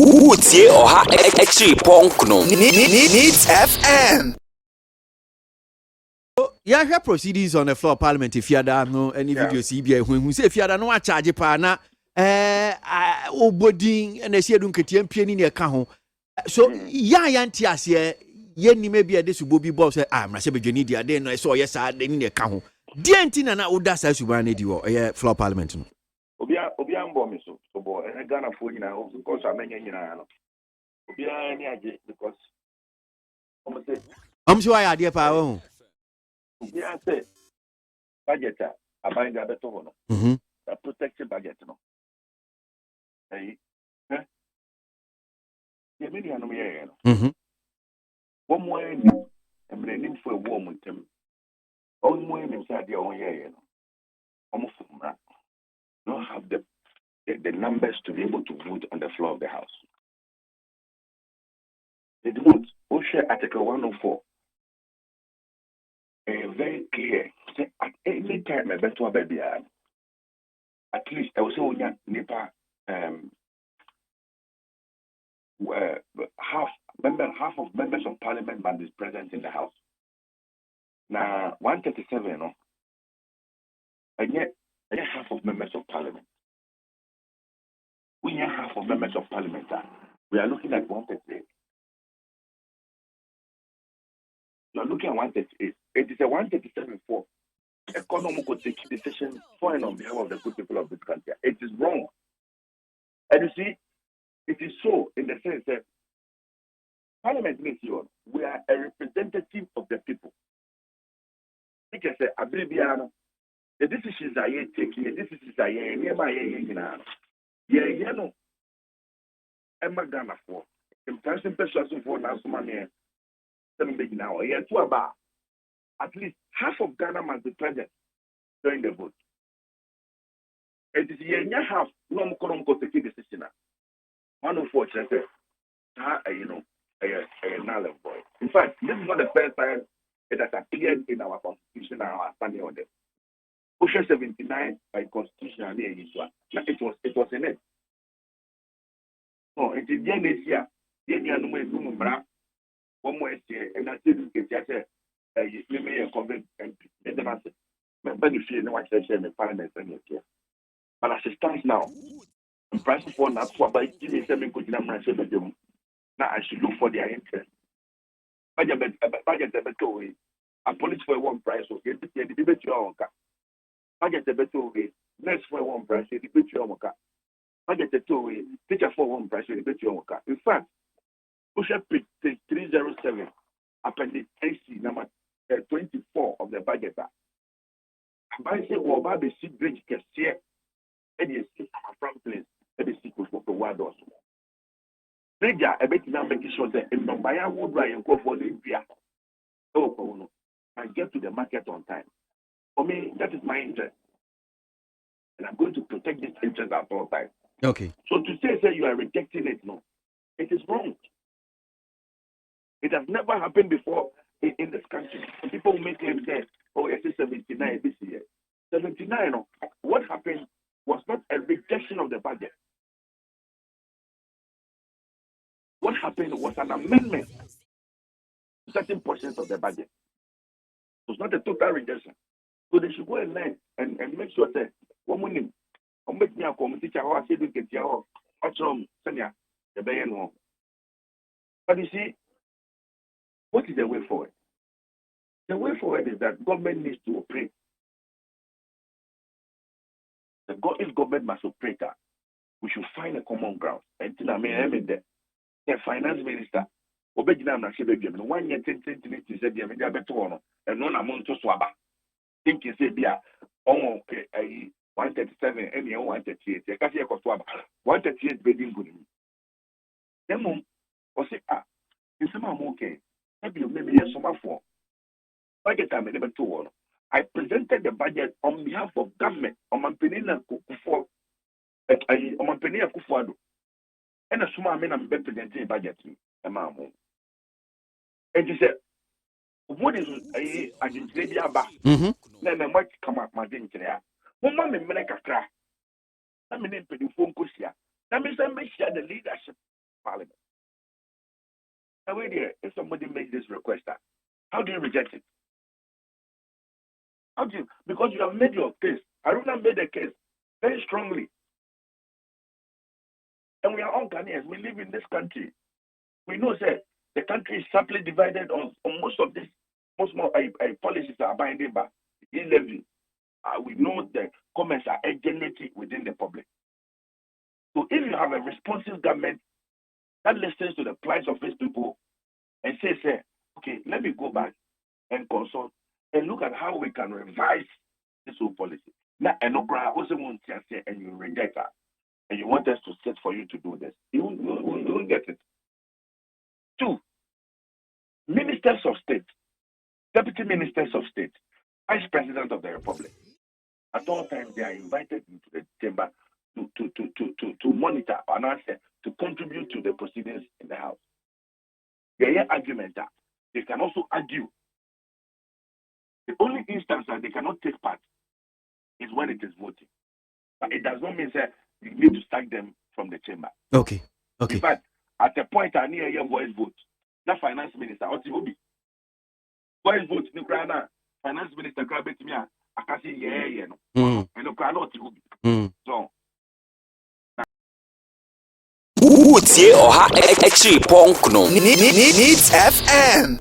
Utie Oha Echi Ponkno. Needs FM. Yeah, her proceedings on the floor of Parliament. If you had no any video CBI when we say if you had no charge pana obodin and they say don't get penny near cajon. So yantias here yen maybe a this will be boss I'm not saying you I didn't know I saw yes I didn't near cajon. Dientin and Udas as you wanted you floor Parliament. Obia bomb so boy and Ghana for you now because I mean Obia any idea because I'm sure I idea power. Obia say budget I bind a better one. A protected budget no. Hey, yeah, many are no. One more and blaming for a warm with him. One more inside your own year. Almost don't have the numbers to be able to vote on the floor of the house. They don't. OSHA Article 104. Very clear. At any time, I bet to a baby. At least I was saying, Nipa, half of members of parliament must be present in the house. Now, 137, no, and yet half of members of parliament. We have half of members of parliament. We are looking at 138. You are looking at 138. It is a 137 for economical decision foreign on behalf of the good people of this country. It is wrong. And you see, it is so in the sense that Parliament means we are a representative of the people. Like I said, Abribiano, the decisions are taking, the decisions are nearby. Yeah, no. Emma Ghana for. In person, person for now, some money. Now, yeah, to about at least half of Ghana must be present during the vote. It is yeah, half no more take decision. One unfortunately, a null boy. In fact, this is not the first time it has appeared in our constitution and our standing order. Push 79 by constitution it was in it. No, it is this year. One more year, and I didn't get you may have convinced and the master. But if you know what I said in parliament, but as it stands now, the price of one up for by giving 7 good number and 7. Now I should look for their interest. Budget better way. A police for one price, okay, the debate your own car. Budget a better way. Nurse for one price, the debate your own car. Budget a two-way. Teacher for one price, the debate your own car. In fact, push up 307, appendix AC number 24 of the budget. I say, well, Baby Sea Bridge can see it. And you see from place, every secret for the word also. Bridge, I bet you now make sure that if nobody would buy and go for the India, and get to the market on time. For me, that is my interest. And I'm going to protect this interest at all times. Okay. So to say you are rejecting it, no, it is wrong. It has never happened before in this country. People make claims that, oh, it's 79 this year. 79, no. What happened was not a rejection of the budget. What happened was an amendment to certain portions of the budget. It was not a total rejection. So they should go and learn and make sure that woman make me a committee how I say we get your senior the bayan one. But you see, what is the way forward? The way forward is that government needs to operate. If government must operate, we should find a common ground. And I mean, the finance minister, Obejina na Shebe, 1 year, 10 said, the media better one, and non amount to swaba. Think you say, yeah, 137, and 138, the Cassia Koswaba, 138 bedding good. Then, or say, in some okay, maybe a summer for. Budget time, never two. I presented the budget on behalf of government, on Mampenina Kufuor, on Mampenia Kufuado. And a small man I'm representing budget. And you said, what is a Argentina back? Then I might come up my drink there. One moment, make a crack. I mean, phone kusia. That means I make sure the leadership Parliament. Now, wait there. If somebody makes this request, how do you reject it? How do you? Because you have made your case. Aruna made a case very strongly. And we are all Ghanaians. We live in this country. We know that the country is sharply divided on most of this. Most more policies are binding by e-levy. We know the comments are generated within the public. So if you have a responsive government that listens to the plight of its people and says, okay, let me go back and consult and look at how we can revise this whole policy. Now, and you reject that, and you want us to sit for you to do this, you won't get it. 2, ministers of state, deputy ministers of state, vice president of the republic, at all times they are invited into the chamber to monitor and answer, to contribute to the proceedings in the house. They hear argument that they can also argue. The only instance that they cannot take part is when it is voting. But it does not mean that you need to sack them from the chamber. Okay. In fact, at the point I need a voice vote, the finance minister, what will be? Voice vote, Nukrana, finance minister, Krabetimia, I can see, and Nukrana, so. Would ye or ha extra punk no? Needs FM.